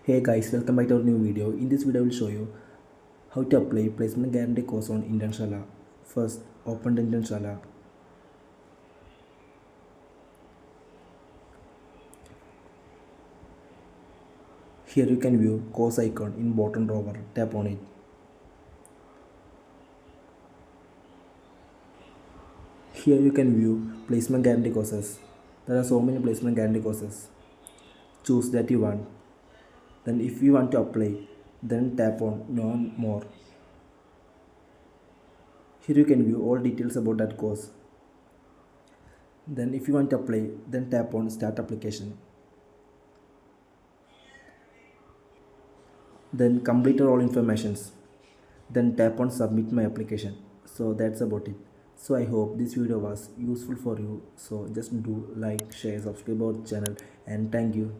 Hey guys, welcome back to our new video. In this video, I will show you how to apply placement guarantee course on Internshala. First, open the Internshala. Here you can view course icon in bottom drawer. Tap on it. Here you can view placement guarantee courses. There are so many placement guarantee courses. Choose that you want. Then if you want to apply, then tap on know more. Here you can view all details about that course. Then if you want to apply, then tap on start application. Then complete all informations, then tap on submit my application. So that's about it. So I hope this video was useful for you. So just do like, share, subscribe our channel, and thank you.